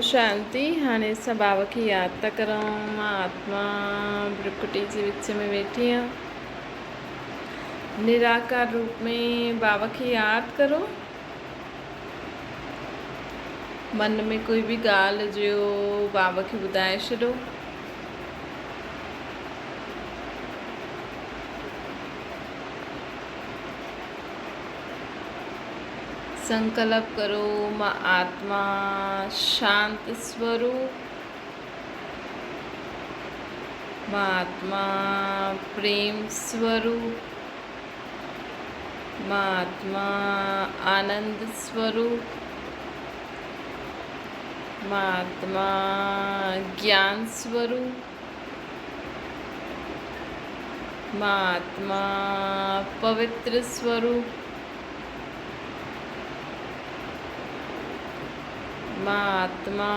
शांति। हाणे असां बाबा खे यादि था करूं। मां आत्मा भ्रुकुटी जे विच में वेठी आहियां। निराकार रूप में बाबा खे यादि करो। मन में कोई बि ॻाल्हि हुजे बाबा खे ॿुधाए छॾो। संकल्प करो, मां आत्मा शांत स्वरूप, मां आत्मा प्रेम स्वरूप, मां आत्मा आनंद स्वरूप, मां आत्मा ज्ञान स्वरूप, मां आत्मा पवित्र स्वरूप, मां आत्मा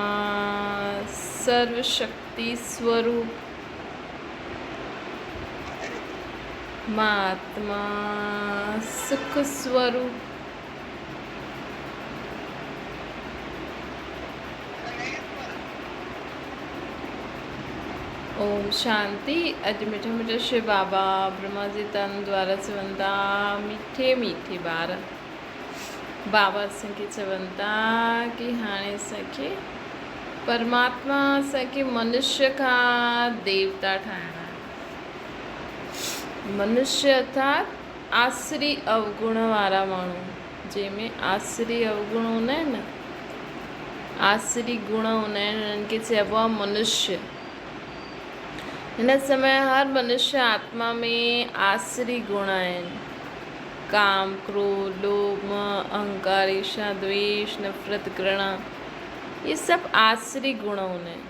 सर्वशक्ति स्वरूप, मां आत्मा सुख स्वरूप, ओम शांति। अज मिठा मिठा शिव बाबा ब्रह्मा जी तन द्वारा चवनि था, मीठे मीठे ॿार बाबा असांखे चवनि था कि हाणे असांखे परमात्मा असांखे मनुष्य खां देवता ठाहिणा आहे। मनुष्य अर्थात आसरी अवगुण वारा माण्हू, जंहिंमें आसरी अवगुण हूंदा आहिनि न, आसरी गुण हूंदा आहिनि, उन्हनि खे चइबो आहे मनुष्य। हिन समय हर मनुष्य आत्मा में आसरी गुण आहिनि। काम, क्रोध, लोभ, अहंकार, ईर्ष्या, द्वेष, नफरत, घृणा, ये सब आसरी गुण हूंदा आहिनि।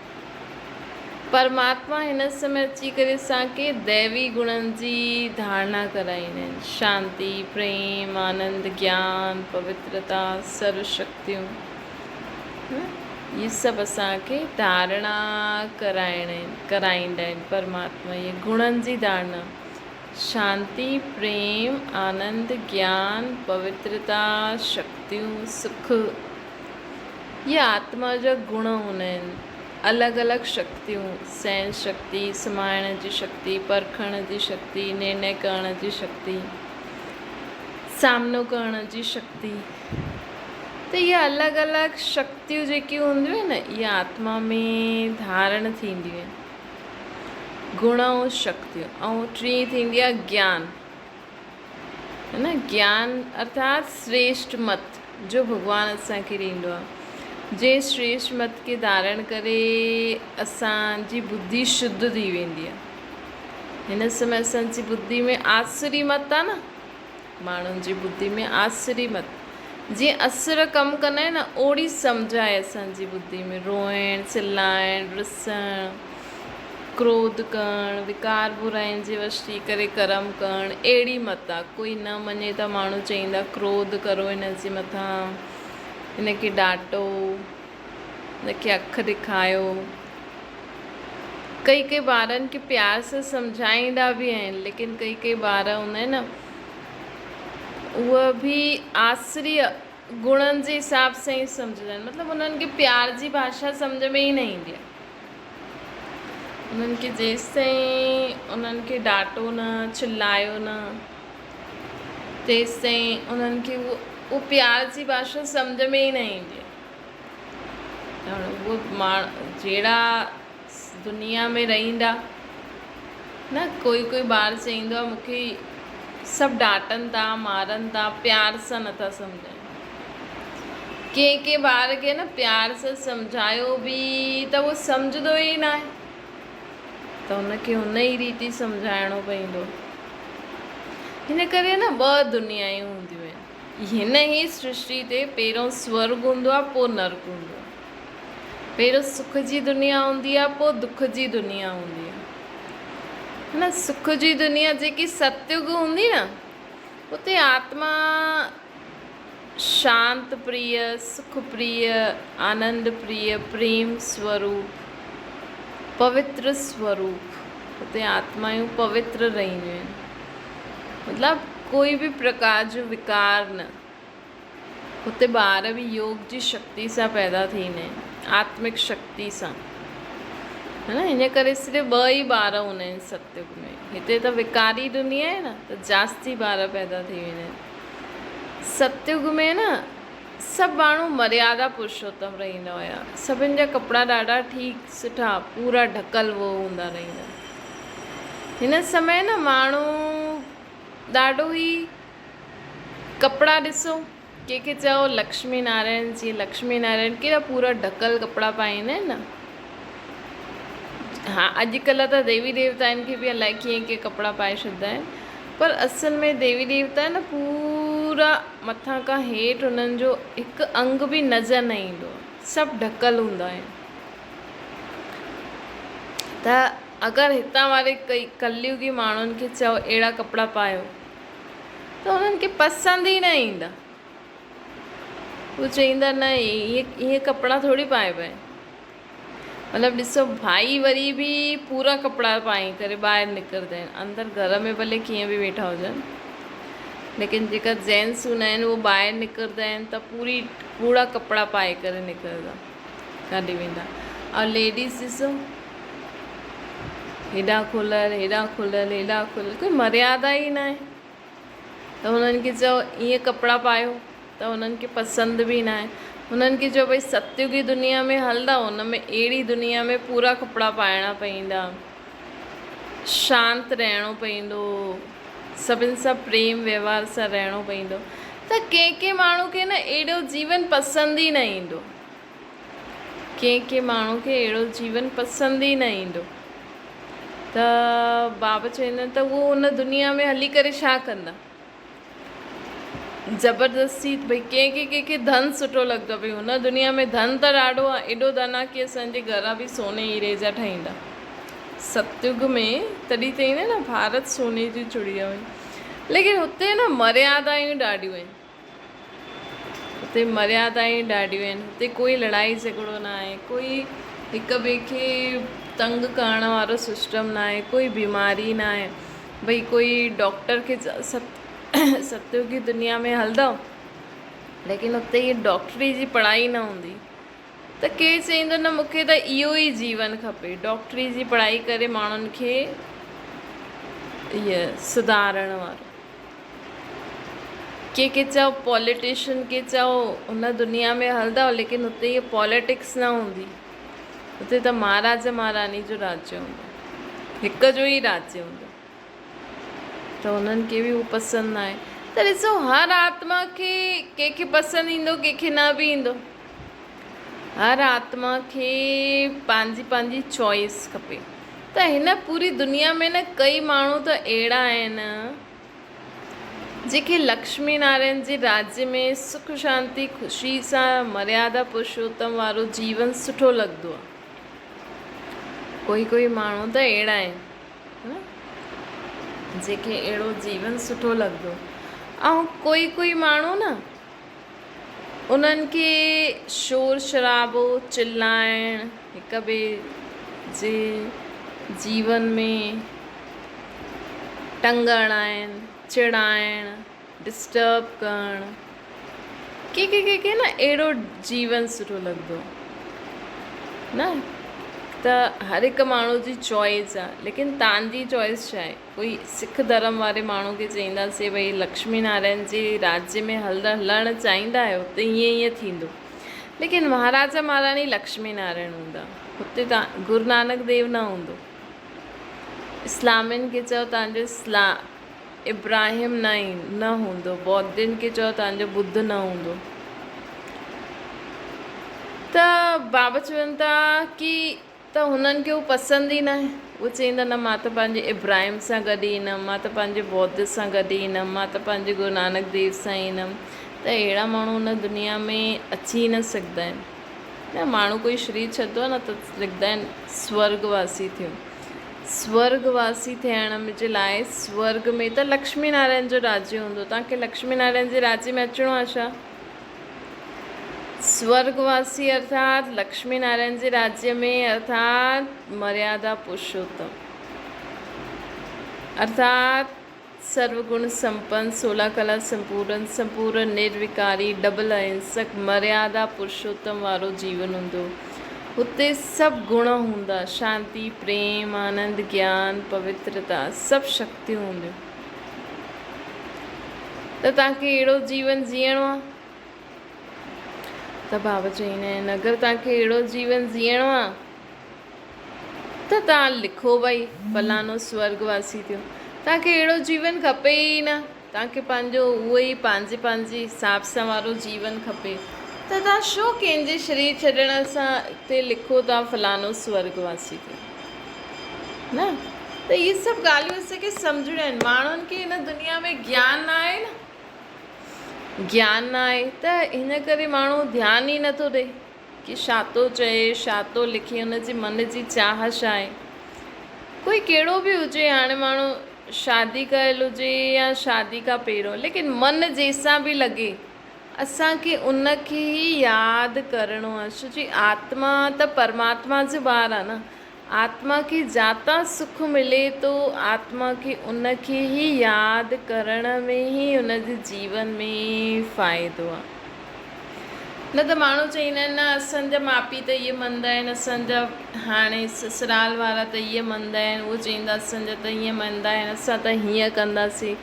परमात्मा हिन समय अची करे असांखे दैवी गुणनि जी धारणा कराईंदा आहिनि। शांति, प्रेम, आनंद, ज्ञान, पवित्रता, सर्वशक्तियूं, ये सभु असांखे धारणा कराईंदा आहिनि परमात्मा। ये गुणनि जी धारणा, शांति, प्रेम, आनंद, ज्ञान, पवित्रता, शक्तियूं, सुख, ये आत्मा जा गुण हूंदा आहिनि। अलॻि अलॻि शक्तियूं, सहन शक्ति, समाइण जी शक्ति, परखण जी शक्ति, निर्णय करण जी शक्ति, सामनो करण जी शक्ति। त इहे अलॻि अलॻि शक्तियूं जेकी हूंदियूं आहिनि न, इहे आत्मा में धारण थींदियूं आहिनि। गुण ऐं शक्तियूं। ऐं टी थींदी आहे ज्ञान, है न। ज्ञान अर्थात श्रेष्ठ मत जो भॻवानु असांखे ॾींदो आहे। जे श्रेष्ठ मत खे धारण करे असांजी बुद्धि शुद्ध थी वेंदी आहे। हिन समय असांजी बुद्धि में आसुरी मत आहे न, माण्हुनि जी बुद्धि में आसुरी मत। जीअं असुर कमु कंदा आहिनि न, ओड़ी सम्झ आहे असांजी बुद्धि में। रोइण, चिल्लाइण, रुसण, क्रोध करणु, विकार बुराइनि जे वश थी करे कर्म करणु, अहिड़ी मत आहे। कोई न मञे त माण्हू चईंदा क्रोध करो हिन जे मथां, हिनखे डांटो, हिनखे अखि ॾेखायो। कई कई ॿारनि खे प्यार सां सम्झाईंदा बि आहिनि, लेकिन कई कई ॿार हूंदा आहिनि न, उहे बि आसरी गुणनि जे हिसाब सां ई सम्झंदा आहिनि। मतिलबु उन्हनि खे प्यार जी भाषा सम्झ में ई न ईंदी आहे। उन्हनि खे जेसि ताईं उन्हनि खे डांटो न, चिल्लायो न, तेसि ताईं उन्हनि खे उहो प्यार जी भाषा सम्झ में ई न ईंदी आहे। उहो जहिड़ा दुनिया में रहंदा न, कोई कोई ॿार चईंदो आहे मूंखे सभु डांटनि था, मारनि था, प्यार सां नथा सम्झाइनि। कंहिं कंहिं ॿार खे न प्यार सां सम्झायो बि त उहो सम्झंदो ई न आहे, त हुनखे हुन ई रीति सम्झाइणो पवंदो। हिन करे न ॿ दुनियाऊं हूंदियूं आहिनि। हिन ई सृष्टि ते पहिरियों स्वर्ग हूंदो आहे, पोइ नर्क हूंदो आहे। पहिरियों सुख जी दुनिया हूंदी आहे, पोइ दुख जी दुनिया हूंदी आहे, है न। सुख जी दुनिया जेकी सतयुग हूंदी न, उते आत्मा शांत प्रिय, सुख प्रिय, आनंद प्रिय, प्रेम स्वरूप, पवित्र स्वरूप, उते आत्मायूं पवित्र रहंदियूं आहिनि। मतिलबु कोई बि प्रकार जो विकार न। हुते ॿार बि योग जी शक्ति सां पैदा थींदा आहिनि। आत्मिक शक्ति सां, है न। इन करे सिर्फ़ु 2 ई ॿार हूंदा आहिनि सतयुग में। हिते त विकारी दुनिया आहे न, त जास्ती ॿार पैदा थी वेंदा आहिनि। सतयुग में न सभु माण्हू मर्यादा पुरुषोत्तम रहंदा हुया। सभिनि जा कपिड़ा ॾाढा ठीकु सुठा पूरा ढकल वो हूंदा रहंदा। हिन समय न माण्हू ॾाढो ई कपिड़ा ॾिसो, कंहिंखे चयो लक्ष्मी नारायण जी, लक्ष्मी नारायण कहिड़ा पूरा ढकल कपिड़ा पाईंदा आहिनि न। हा, अॼुकल्ह त देवी देवताउनि खे बि अलाए कीअं कीअं कपिड़ा पाए छॾींदा आहिनि, पर असल में देवी देवता न पूरा मथां खां हेठि उन्हनि जो हिकु अंग बि नज़र न ईंदो, सभु ढकल हूंदा आहिनि। त अगरि हितां वारे कलयुगी माण्हुनि खे चओ अहिड़ा कपिड़ा पायो त उन्हनि खे पसंदि ई न ईंदा। उहे चईंदा न इहे कपिड़ा थोरी पाइबा आहिनि। मतिलबु ॾिसो, भाई वरी बि पूरा कपिड़ा पाए करे ॿाहिरि निकिरंदा आहिनि, अंदरि घर में भले कीअं बि वेठा हुजनि, लेकिन जेका जेंट्स हूंदा आहिनि उहे ॿाहिरि निकिरंदा आहिनि त पूरा कपिड़ा पाए करे निकिरंदा, काॾे वेंदा। ऐं लेडीज़ ॾिसो, हेॾा खुलियल हेॾा खुलियल हेॾा खुलियल, कोई मर्यादा ई न आहे। त हुननि खे चओ ईअं कपिड़ा पायो त हुननि खे पसंदि बि न आहे। हुननि खे चओ भई सतयुगी दुनिया में हलंदा, हुन में अहिड़ी दुनिया में पूरा कपिड़ा पाइणा पवंदा, शांति रहणो पवंदो, सभिनि सां प्रेम व्यवहार सां रहणो पवंदो। त कंहिं माण्हू खे न अहिड़ो जीवन पसंदि ई न ईंदो, कंहिं माण्हू खे अहिड़ो जीवन पसंदि ई न ईंदो। त बाबा चवंदा आहिनि त उहो हुन दुनिया में हली करे छा कंदा। ज़बरदस्ती भई कंहिंखे धन सुठो लॻंदो आहे, भई हुन दुनिया में धन त ॾाढो आहे, एॾो धन आहे की असांजे घर बि सोने हीरे जा ठहींदा। सतयुग में तॾहिं चईंदा न भारत सोने जी चिड़िया हुई, लेकिन हुते न मर्यादायूं ॾाढियूं आहिनि। हुते मर्यादायूं ॾाढियूं आहिनि, हुते कोई लड़ाई झगड़ो न आहे, कोई हिक ॿिए खे तंग करण वारो सिस्टम न आहे, कोई बीमारी न आहे। भई कोई डॉक्टर खे सतयुगी दुनिया में हलंदव, लेकिन हुते इहे डॉक्टरी जी पढ़ाई न हूंदी, त केरु चईंदो न मूंखे त इहो ई जीवन खपे, डॉक्टरी जी पढ़ाई करे माण्हुनि खे इहे सुधारण वारो। कंहिंखे चओ पॉलिटिशियन खे चओ हुन दुनिया में हलंदव, लेकिन हुते इहे पॉलिटिक्स न हूंदी, हुते त महाराज महारानी जो राज्य हूंदो, हिक जो ई राज्य हूंदो। त उन्हनि खे बि उहो पसंदि न आहे। त ॾिसो, हर आत्मा खे कंहिंखे पसंदि ईंदो, कंहिंखे न बि ईंदो। हर आत्मा खे पंहिंजी पंहिंजी चॉइस खपे। त हिन पूरी दुनिया में न कई माण्हू त अहिड़ा आहिनि जेके लक्ष्मी नारायण जे राज्य में सुख शांति ख़ुशी सां मर्यादा पुरुषोत्तम वारो जीवन सुठो लॻंदो आहे। कोई माण्हू त अहिड़ा आहिनि जेके अहिड़ो जीवन सुठो लॻंदो। ऐं कोई माण्हू न उन्हनि खे शोर शराबो चिल्लाइण, हिक ॿिए जे जीवन में टंग हणाइण, चिड़ाइण, डिस्टर्ब करणु, कंहिंखे न अहिड़ो जीवन सुठो लॻंदो न। त हर हिकु माण्हू जी चॉइस आहे, लेकिन तव्हांजी चॉइस छा आहे। कोई सिख धर्म वारे माण्हू खे चईंदासीं भई लक्ष्मी नारायण जे राज्य में हलणु चाहींदा आहियो त ईअं थींदो, लेकिन महाराजा महारानी लक्ष्मी नारायण हूंदा, हुते तव्हां गुरु नानक देव न हूंदो। इस्लामियुनि खे चओ तव्हांजो इब्राहिम न हूंदो, बौद्धियुनि खे चओ तव्हांजो बुद्ध न हूंदो। त बाबा चवनि था की त हुननि खे उहो पसंदि ई न आहे। उहे चईंदा न मां त पंहिंजे इब्राहिम सां गॾु ईंदमि, मां त पंहिंजे बौद्ध सां गॾु ईंदमि, मां त पंहिंजे गुरु नानक देव सां ईंदमि। त अहिड़ा माण्हू हुन दुनिया में अची न सघंदा आहिनि न। माण्हू कोई शरीर छॾंदो आहे न त लिखंदा आहिनि स्वर्गवासी थियो। स्वर्गवासी थियण जे लाइ स्वर्ग में त लक्ष्मी नारायण जो राज्य हूंदो। तव्हांखे लक्ष्मी नारायण जे राज्य में अचिणो आहे छा? स्वर्गवासी अर्थात लक्ष्मी नारायण जे राज्य में, अर्थात मर्यादा पुरुषोत्तम, अर्थात सर्वगुण संपन्न, 16 कला संपूर्ण निर्विकारी, डबल अहिंसक, मर्यादा पुरुषोत्तम वारो जीवन हूंदो। हुते सभु गुण हूंदा, शांति, प्रेम, आनंद, ज्ञान, पवित्रता, सभु शक्तियूं हूंदियूं। त तव्हांखे अहिड़ो जीवन जीअणो आहे त बाबा चवंदा आहिनि अगरि तव्हांखे अहिड़ो जीवन जीअणो आहे त तव्हां लिखो भई फलानो स्वर्गवासी थियो। तव्हांखे अहिड़ो जीवन खपे ई न, तव्हांखे पंहिंजो उहो ई पंहिंजे हिसाब सां वारो जीवन खपे त तव्हां छो कंहिंजे शरीर छॾण सां हिते लिखो था फलानो स्वर्गवासी थियो न। त इहे सभु ॻाल्हियूं असांखे सम्झणियूं आहिनि। माण्हुनि खे हिन दुनिया में ज्ञान न आहे न, ज्ञान न आहे त हिन करे माण्हू ध्यानु ई नथो ॾे कि छा थो चए, छा थो लिखे, हुनजे मन जी चाह छा आहे। कोई कहिड़ो बि हुजे, हाणे माण्हू शादी कयल हुजे या शादी खां पहिरियों, लेकिन मन जंहिंसां बि लॻे असांखे उनखे ई यादि करिणो आहे। छो जी आत्मा त परमात्मा जो ॿार आहे न, आत्मा खे जाता सुख मिले थो, आत्मा खे उनखे ई यादि करण में ई उनजे जीवन में फ़ाइदो आहे। न त माण्हू चवंदा आहिनि न असांजा माउ पीउ त इहे मञंदा आहिनि, असांजा हाणे ससुराल वारा त इहे मञंदा आहिनि, उहो चवंदा असांजा त ईअं मञंदा आहिनि, असां त हीअं कंदासीं,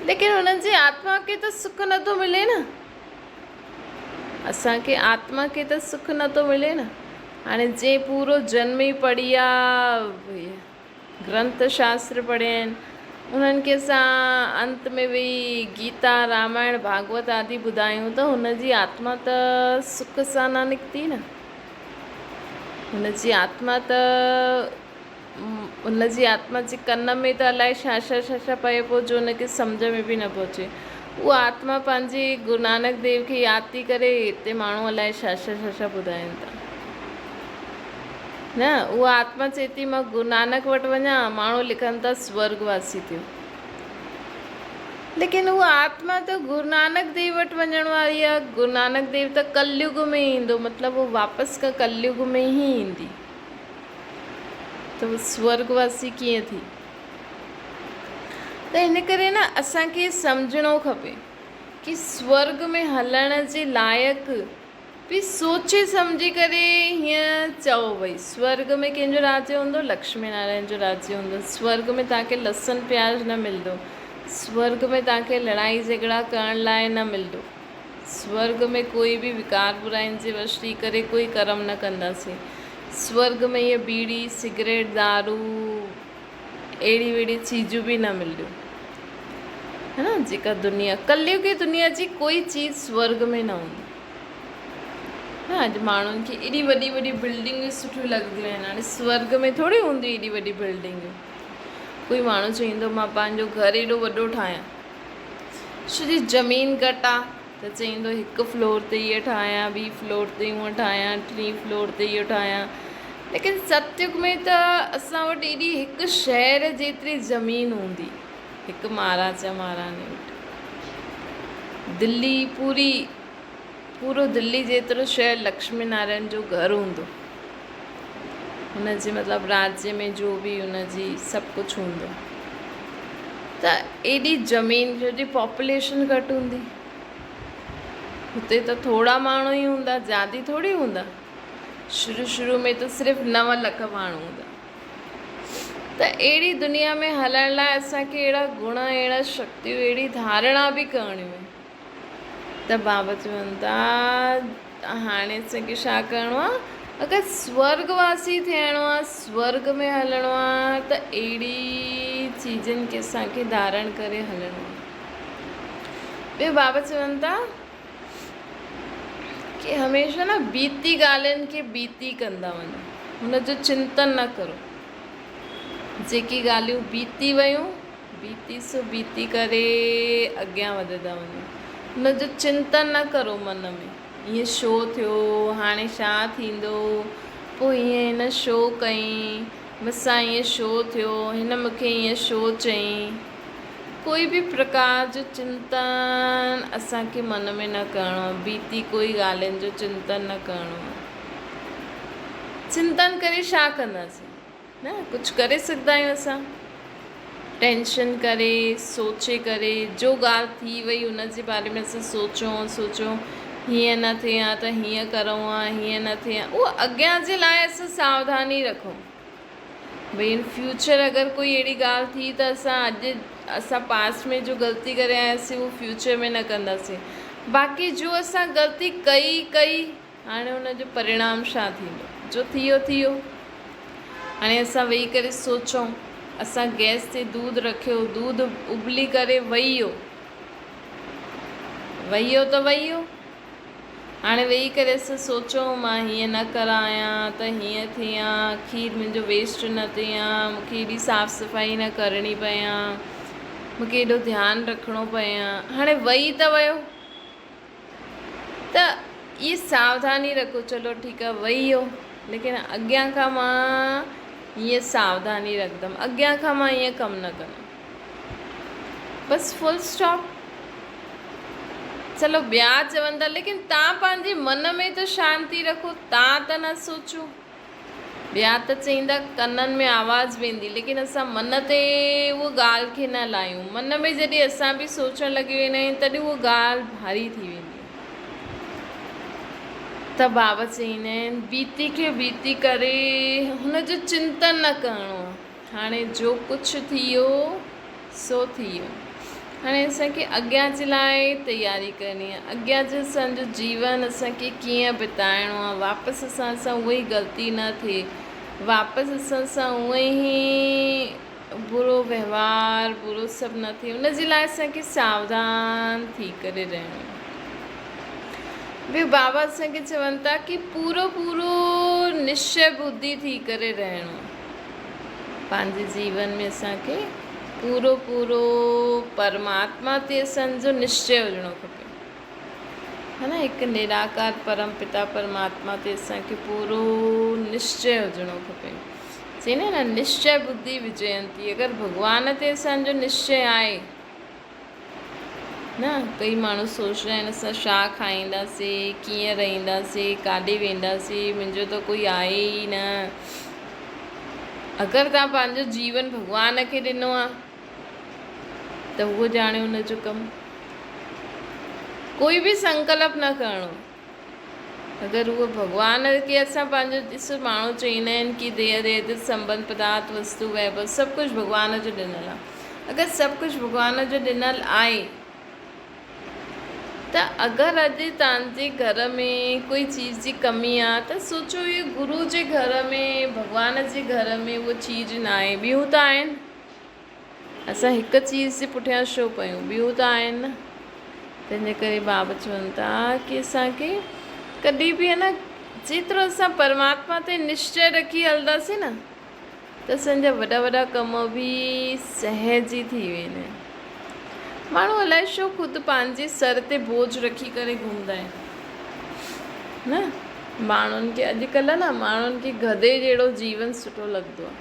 लेकिन हुननि जी आत्मा खे त सुख नथो मिले न, असांखे आत्मा खे त सुख नथो मिले न। हाणे जे पूरो जन्म ई पढ़ी आहे, ग्रंथ शास्त्र पढ़िया आहिनि, उन्हनि खे असां अंत में वेही गीता, रामायण, भागवत आदि ॿुधायूं त हुनजी आत्मा त सुख सां न निकिती न। हुनजी आत्मा त हुनजी आत्मा जे कन में त अलाए छा छा पए पियो जो हुनखे सम्झ में बि न पियो अचे। उहा आत्मा पंहिंजे गुरु नानक देव खे यादि थी करे, हिते माण्हू अलाए छा ॿुधाइनि था न। उहा आत्मा चए थी मां गुरु नानक वटि वञा, माण्हू लिखनि था स्वर्गवासी थियो, लेकिन उहा आत्मा त गुरु नानक देव वटि वञण वारी आहे। गुरु नानक देव त कलयुग में ईंदो, मतिलबु उहो वापसि खां कलयुग में ई ईंदी, त उहो स्वर्गवासी कीअं थी। त हिन करे न असांखे सम्झणो खपे कि स्वर्ग में हलण जे लाइक़ु बि सोचे सम्झी करे हीअं चओ भई स्वर्ग में कंहिंजो राज्य हूंदो, लक्ष्मी नारायण जो राज्य हूंदो। स्वर्ग में तव्हांखे लसन प्याज न मिलंदो, स्वर्ग में तव्हांखे लड़ाई झगड़ा करण लाइ न मिलंदो, स्वर्ग में कोई बि विकार बुराइनि जे वश थी करे कोई कर्म न कंदासीं। स्वर्ग में इहे बीड़ी, सिगरेट, दारू, अहिड़ी वहिड़ी चीजूं बि न मिलंदियूं, है न। जेका दुनिया कलयुग की दुनिया जी कोई चीज़ स्वर्ग में न हूंदी। हा, अॼु माण्हुनि खे एॾी वॾी वॾी बिल्डिंगियूं सुठियूं लॻंदियूं आहिनि, हाणे स्वर्ग में थोरी हूंदी एॾी वॾी बिल्डिंगियूं। कोई माण्हू चवंदो मां पंहिंजो घरु एॾो वॾो ठाहियां, छो जी ज़मीन घटि आहे त चवंदो हिकु फ्लोर ते इहा ठाहियां, ॿी फ्लोर ते हूअं ठाहियां, टी फ्लोर ते इहो ठाहियां। लेकिन सतयुग में त असां वटि एॾी हिकु शहर जेतिरी ज़मीन हूंदी, हिकु महाराजा महारानी वटि। दिल्ली पूरो दिल्ली जेतिरो शहर लक्ष्मी नारायण जो घरु हूंदो, हुनजे मतिलबु राज्य में जो बि हुनजी सभु कुझु हूंदो। त एॾी ज़मीन जो जी पॉपुलेशन घटि हूंदी, हुते त थोरा माण्हू ई हूंदा, ज़्यादा थोरी हूंदा। शुरू में त सिर्फ़ु 9 लख माण्हू हूंदा। त अहिड़ी दुनिया में हलण लाइ असांखे अहिड़ा गुण, अहिड़ा शक्तियूं, अहिड़ी धारणा बि करणियूं आहिनि। त बाबा चवनि था हाणे असांखे छा करिणो आहे, अगरि स्वर्गवासी थियणो आहे, स्वर्ग में हलणो आहे त अहिड़ी चीजनि खे असांखे धारण करे हलणो आहे। ॿियो बाबा चवनि था कि हमेशह न बीती ॻाल्हियुनि खे बीती कंदा वञो, हुनजो चिंतन न करो। जेकी ॻाल्हियूं बीती वियूं, बीती सो बीती करे अॻियां वधंदा वञो, हुनजो चिंतन न करो मन में। ईअं छो थियो, हाणे छा थींदो, पोइ हीअं हिन छो कयईं, मूंसां ईअं छो थियो, हिन मूंखे ईअं छो चयईं। कोई बि प्रकार जो चिंतन असांखे मन में न करिणो आहे, बीती कोई ॻाल्हियुनि जो चिंतन न करिणो आहे। चिंतन करे छा कंदासीं, न कुझु करे सघंदा आहियूं असां। टेंशन करे, सोचे करे, जो ॻाल्हि थी वई उन जे बारे में असां सोचूं हीअं न थिए हा त हीअं करूं हा, हीअं न थिए हा, उहो अॻियां जे लाइ असां सावधानी रखूं। भई इन फ्यूचर अगरि कोई अहिड़ी ॻाल्हि थी त असां पास्ट में जो ग़लती करे आयासीं उहो फ्यूचर में न कंदासीं। बाक़ी जो असां ग़लती कई हाणे हुनजो परिणाम छा थींदो, जो थियो थियो। हाणे असां वेही करे सोचूं, असां गैस ते दूध रखियो, दूध उबली करे वही वियो त वियो। हाणे वेही करे असां सोचूं मां हीअं न करायां त हीअं थियां, खीर मुंहिंजो वेस्ट न थियां, मूंखे हेॾी साफ़ु सफ़ाई न करणी पयां, मूंखे हेॾो ध्यानु रखिणो पयां। हाणे वही त वियो त इहा सावधानी रखो, चलो ठीकु आहे वही वियो, लेकिन अॻियां खां मां हीअं सावधानी रखंदमि, अॻियां खां मां हीअं कमु न कंदमि, बसि फुल स्टॉप। चलो ॿिया चवनि था, लेकिन तव्हां पंहिंजे मन में त शांती रखो, तव्हां त न सोचो। ॿिया त चईंदा कननि में आवाज़ वेंदी, लेकिन असां मन ते उहो ॻाल्हि खे न लायूं। मन में जॾहिं असां बि सोचणु लॻी वेंदा आहियूं तॾहिं उहा ॻाल्हि भारी थी वेंदी आहे। त बाबा चईंदा आहिनि बीती खे बीती करे हुनजो चिंतन न करिणो आहे। हाणे जो कुझु थी वियो सो थी वियो। हाणे असांखे अॻियां जे लाइ तयारी करणी आहे, अॻियां जो असांजो जीवन असांखे कीअं बिताइणो आहे, वापसि असां उहा ई ग़लती न थिए, वापसि असां उहो ई बुरो व्यवहार बुरो सभु न थिए, उन जे लाइ असांखे सावधान थी करे रहणो आहे। ॿियो बाबा असांखे चवनि था कि पूरो निश्चय बुद्धि थी करे रहणो आहे। पंहिंजे जीवन में असांखे पूरो परमात्मा ते असांजो निश्चय हुजणो खपे, है न। हिकु निराकार परम पिता परमात्मा ते असांखे पूरो निश्चय हुजणो खपे। चईंदा न निश्चय बुद्धि विजयंती। अगरि भॻवान ते असांजो निश्चय आहे न, कई माण्हू सोचंदा आहिनि असां छा खाईंदासीं, कीअं रहंदासीं, काॾे वेंदासीं, मुंहिंजो त कोई आहे ई न। अगरि तव्हां पंहिंजो जीवन भॻवान खे ॾिनो आहे त उहो ॼाणे हुनजो कमु। कोई बि संकल्प न करिणो, अगरि उहो भॻवान खे असां पंहिंजो ॾिसो, माण्हू चईंदा आहिनि कि देह देह संबंध पदार्थ वस्तु वैभव सभु कुझु भॻवान जो ॾिनल आहे। अगरि सभु कुझु भॻवान जो ॾिनल आहे त अगरि अॼु तव्हांजे घर में कोई चीज़ जी कमी आहे त सोचो इहो गुरू जे घर में, भॻवान जे घर में उहा चीज़ न आहे। ॿियूं त आहिनि, असां हिकु चीज़ जे पुठियां छो पयूं, ॿियूं त आहिनि न। तंहिंजे करे बाबा चवनि था कि असांखे कॾहिं बि, है न, जेतिरो असां परमात्मा ते निश्चय रखी हलंदासीं न त असांजा वॾा कम बि सहज ई थी वेंदा आहिनि। माण्हू अलाए छो ख़ुदि पंहिंजे सर ते बोझ रखी करे घुमंदा आहिनि न। माण्हुनि खे अॼुकल्ह न, माण्हुनि खे गधे जहिड़ो जीवन सुठो लॻंदो आहे।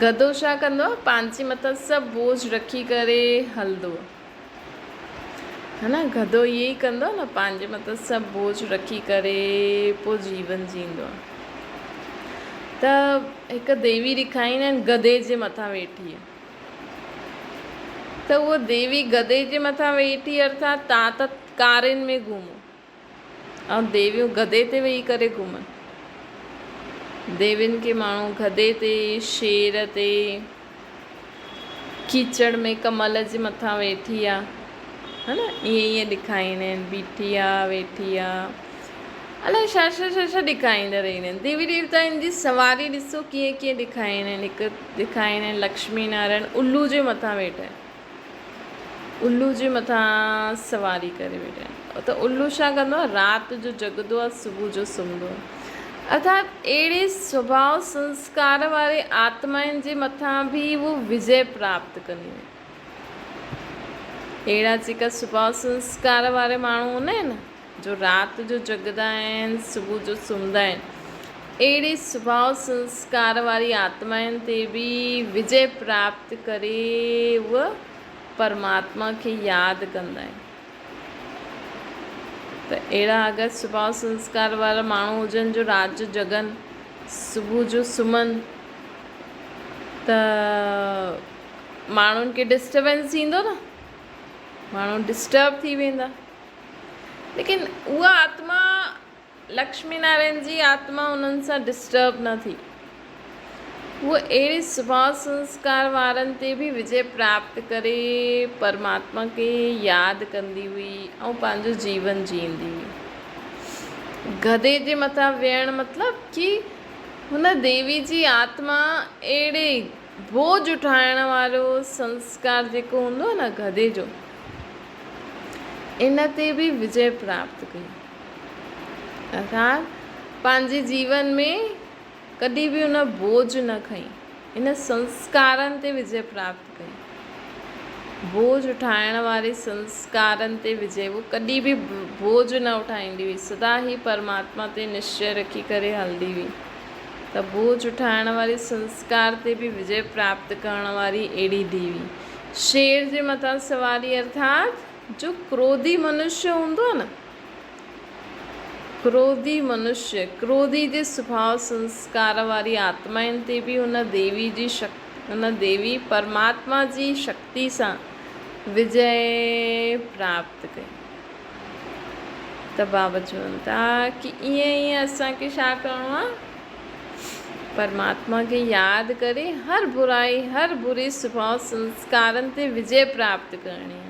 गधो छा कंदो आहे, पंहिंजे मथां सभु बोझ रखी करे हलंदो आहे, है न। गधो इहे ई कंदो न, पंहिंजे मथां सभु बोझ रखी करे पोइ जीवन जींदो आहे। त हिकु देवी ॾेखारींदा आहिनि गधे जे मथां वेठी आहे, त उहो देवी गधे जे मथां वेठी, अर्थात तव्हां त कारियुनि में घुमो ऐं देवियूं गधे ते वेही करे घुमनि। देवियुनि खे माण्हू गधे ते, शेर ते, कीचड़ में कमल जे मथां वेठी आहे, है न, ईअं ॾेखारींदा आहिनि, बीठी आहे, वेठी आहे, अलाए छा ॾेखारींदा रहंदा आहिनि। देवी देवताउनि जी सवारी ॾिसो कीअं ॾेखारींदा आहिनि। हिकु ॾेखारींदा आहिनि लक्ष्मी नारायण उल्लू जे मथां वेठा आहिनि, उल्लू जे मथां सवारी करे वेठा आहिनि। त उल्लू छा कंदो आहे, राति जो जगंदो आहे, सुबुह जो सुम्हंदो आहे। अर्थात अहिड़े स्वभाव संस्कार वारे आत्माउनि जे मथां बि उहो विजय प्राप्त कंदियूं आहिनि। अहिड़ा जेका स्वभाव संस्कार वारे माण्हू हूंदा आहिनि न, जो राति जो जगंदा आहिनि, सुबुह जो सुम्हंदा आहिनि, अहिड़े स्वभाव संस्कार वारी आत्माउनि ते बि विजय प्राप्त करे उहा परमात्मा खे यादि कंदा आहिनि। त अहिड़ा अगरि स्वभाव संस्कार वारा माण्हू हुजनि जो राति जो जगनि, सुबुह जो सुम्हनि, त माण्हुनि खे डिस्टर्बेंस ईंदो न, माण्हू डिस्टर्ब थी वेंदा। लेकिन उहा आत्मा लक्ष्मी नारायण जी आत्मा उन्हनि सां डिस्टर्ब न थी। उहा अहिड़े स्वभाव संस्कार वारनि ते बि विजय प्राप्त करे परमात्मा खे यादि कंदी हुई ऐं पंहिंजो जीवन जींदी हुई। गधे जे मथां वेहणु मतिलबु कि हुन देवी जी आत्मा अहिड़े बोझ उठाइण वारो संस्कार जेको हूंदो आहे न गधे जो, इन ते बि विजय प्राप्त कई। अर्थात पंहिंजे जीवन में कॾहिं बि हुन बोझ न खई, इन संस्कारनि ते विजय प्राप्त कई। बोझ उठाइण वारे संस्कारनि ते विजय, वो कॾहिं बि बोझ न उठाईंदी हुई, सदा ही परमात्मा ते निश्चय रखी करे हलंदी हुई। त बोझ उठाइण वारे संस्कार ते बि विजय प्राप्त करण वारी अहिड़ी देवी। शेर जे मथां सवारी अर्थात जो क्रोधी मनुष्य हूंदो आहे न, क्रोधी मनुष्य, क्रोधी जे स्वभाव संस्कार वारी आत्माउनि ते बि हुन देवी जी शक्ति, हुन देवी परमात्मा जी शक्ति सां विजय प्राप्त कई। त बाबा चवनि था कि ईअं असांखे छा करिणो आहे, परमात्मा खे यादि करे हर बुराई, हर बुरे स्वभाव संस्कारनि ते विजय प्राप्त करणी आहे।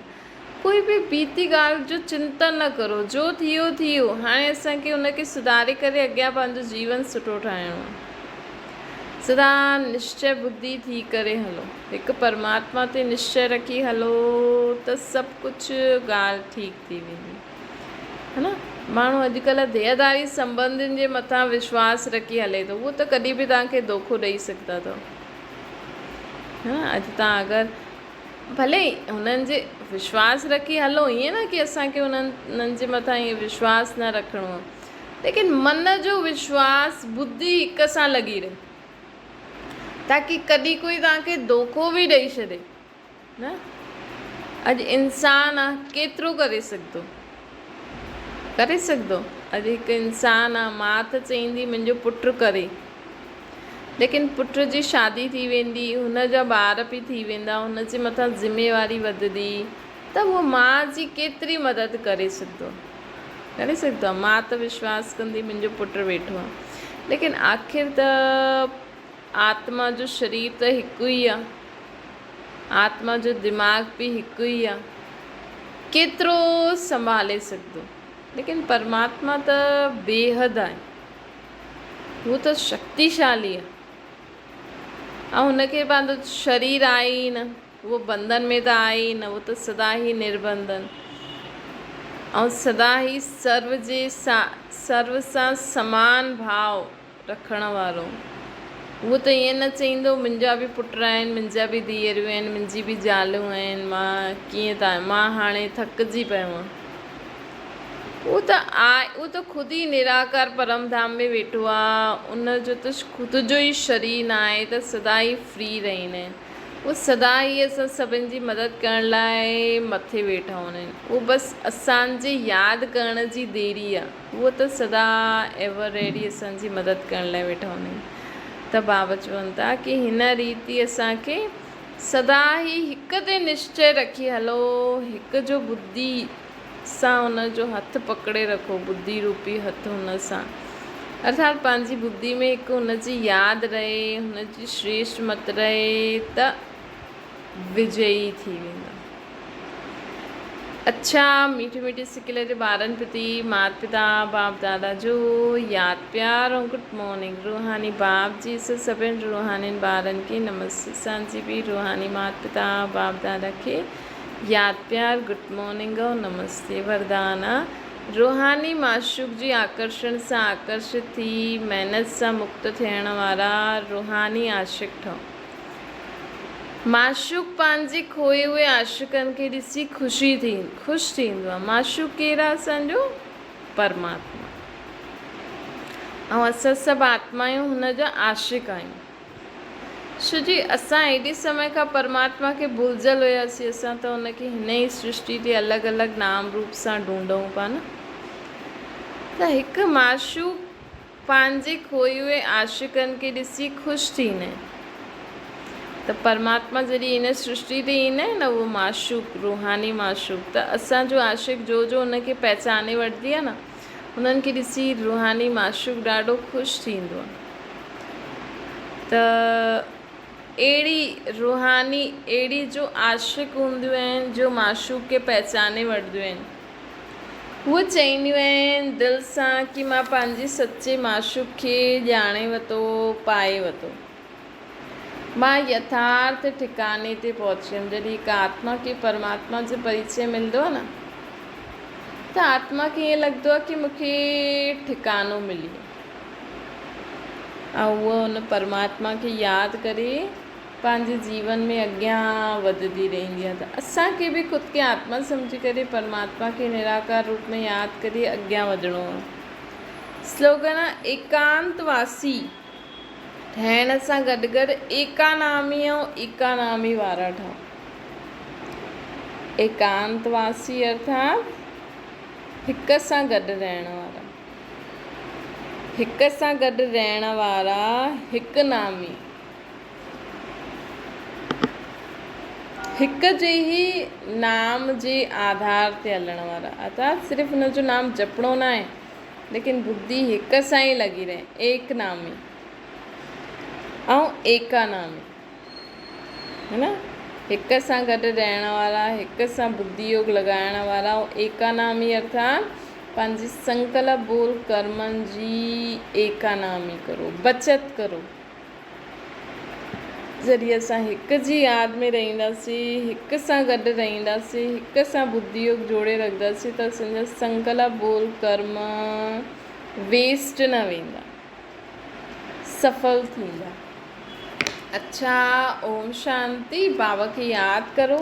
कोई बि बीती ॻाल्हि जो चिंतन न करो, जो थियो थियो, हाणे असांखे हुनखे सुधारे करे अॻियां पंहिंजो जीवन सुठो ठाहिणो आहे। सदा निश्चय बुद्धि थी करे हलो, हिकु परमात्मा ते निश्चय रखी हलो त सभु कुझु ॻाल्हि ठीकु थी वेंदी, है न। माण्हू अॼुकल्ह देहदारी संबंधियुनि जे मथां विश्वास रखी हले थो, उहो त कॾहिं बि तव्हांखे धोखो ॾेई सघंदा अथव, हा। अॼु तव्हां अगरि भले हुननि जे विश्वास रखी हलो, ईअं न कि असांखे हुननि जे मथां ईअं विश्वास न रखिणो आहे, लेकिन मन जो विश्वास बुद्धि हिक सां लॻी रहे, ताकी कॾहिं कोई तव्हांखे धोखो बि ॾेई छॾे न। अॼु इंसानु आहे, केतिरो करे सघंदो, करे सघंदो। अॼु हिकु इंसानु आहे, माउ त चईंदी मुंहिंजो पुटु करे, लेकिन पुट जी शादी थी वेंदी, हुनजा ॿार बि थी वेंदा, हुनजे मथां ज़िम्मेवारी वधंदी, त उहो माउ जी केतिरी मदद करे सघंदो, करे सघंदो आहे। माउ त विश्वास कंदी मुंहिंजो पुटु वेठो आहे, लेकिन आख़िर त आत्मा जो शरीर त हिकु ई आहे, आत्मा जो दिमाग़ बि हिकु ई आहे, केतिरो संभाले सघंदो। लेकिन परमात्मा त बेहद आहे, हू त शक्तिशाली आहे, ऐं हुनखे पंहिंजो शरीर आहे ई न, उहो बंधन में त आहे ई न, उहो त सदा ई निर्बंधन ऐं सदा ई सर्व सां समान भाव रखण वारो। उहो त ईअं न चईंदो मुंहिंजा बि पुट आहिनि, मुंहिंजा बि धीअरूं आहिनि, मुंहिंजी बि ज़ालूं आहिनि, मां कीअं त मां हाणे थकिजी पियो आहियां। उहो त आहे, उहो त ख़ुदि ई निराकार परम धाम में वेठो आहे, उनजो त ख़ुदि जो ई शरीर न आहे, त सदा ई फ्री रहंदा आहिनि। उहो सदा ई असां सभिनि जी मदद करण लाइ मथे वेठा हूंदा आहिनि, उहो बसि असांजे यादि करण जी देरी आहे, उहो त सदा एवर रेडी असांजी मदद करण लाइ वेठा हूंदा आहिनि। त बाबा चवनि था कि हिन रीति असांखे सदा ई हिक ते निश्चय रखी हलो, हिक जो बुद्धि सां हुनजो हथु पकड़े रखो, बुद्धि रूपी हथु हुन सां, अर्थात पंहिंजी बुद्धि में हिकु हुनजी यादि रहे, हुनजी श्रेष्ठ मत रहे, त विजयी थी वेंदा। अच्छा, मीठे मीठे सिकिले जे ॿारनि प्रति माता पिता बाप दादा जो यादि प्यार ऐं गुड मॉर्निंग। रूहानी बाप जी से सभिनि रूहानी ॿारनि खे नमस्ते। असांजी बि रूहानी माता पिता बाप दादा खे यादि प्यार गुड मॉर्निंग ऐं नमस्ते। वरदान रूहानी माशूक जी आकर्षण सां आकर्षित थी महिनत सां मुक्त थियण वारा रूहानी आशिक ठहो। माशूक पंहिंजे खोए हुए आशिकनि खे ॾिसी ख़ुशि थींदो आहे। माशूक केरु आहे? असांजो परमात्मा, ऐं असां सभु आत्मायूं हुनजा आशिक आहियूं। छो जी असां एॾे समय खां परमात्मा खे भुलिजल हुयासीं, असां त हुनखे हिन ई सृष्टि ते अलॻि अलॻि नाम रूप सां ढूंढूं पिया न। त हिकु माशूक पंहिंजे खोए हुए आशिकनि खे ॾिसी ख़ुशि थींदा आहिनि। त त परमात्मा जॾहिं इन सृष्टि ते ईंदा आहिनि न, उहो माशूक, रूहानी माशूक, त असांजो आशिक़ जो उनखे पहचाने वठंदी आहे न, उन्हनि खे ॾिसी रूहानी माशूक ॾाढो ख़ुशि थींदो आहे। त अहिड़ी जो आशिक़ हूंदियूं आहिनि, जो माशूक खे पहचाने वठंदियूं आहिनि, उहे चईंदियूं आहिनि दिलि सां कि मां पंहिंजे सचे माशूक खे ॼाणे वरितो, पाए वरितो, मां यथार्थ ठिकाने ते पहुची वियमि। जॾहिं हिकु आत्मा खे परमात्मा जो परिचय मिलंदो आहे न, त आत्मा खे ईअं लॻंदो आहे कि मूंखे ठिकानो मिली वियो, ऐं उहा उन परमात्मा खे यादि करे पंहिंजे जीवन में अॻियां वधंदी रहंदी आहे। त असांखे बि ख़ुदि खे आत्मा सम्झी करे परमात्मा खे निराकार रूप में यादि करे अॻियां वधिणो आहे। स्लोगन आहे एकांतवासी ठहण सां गॾु गॾु एकानामी ऐं एकानामी वारा ठहो। एकांतवासी अर्थात हिक सां गॾु रहण वारा, हिक सां गॾु रहण वारा, हिक नामी, हिक जे ई नाम जे आधार ते हलण वारा, अर्थात सिर्फ़ु हुन जो नाम जपणो न आहे, लेकिन बुद्धि हिक सां ई लॻी रहे, एक नामी ऐं एकानामी, है न, हिक सां गॾु रहण वारा, हिक सां बुद्धि योग लॻाइण वारा, ऐं एकानामी अर्थात पंहिंजी संकल्प बोल कर्मनि जी एकानामी करो, बचत करो। जॾहिं असां हिक जी यादि में रहंदासीं, हिक सां गॾु रहंदासीं, हिक सां बुद्धि योग जोड़े रखंदासीं, त असांजा संकल्प बोल कर्म वेस्ट न वेंदा, सफल थींदा। अच्छा, ओम शांति। बाबा खे यादि करो।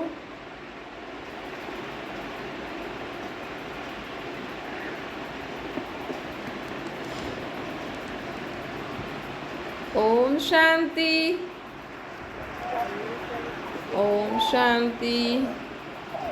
ओम शांति, ओम शांति।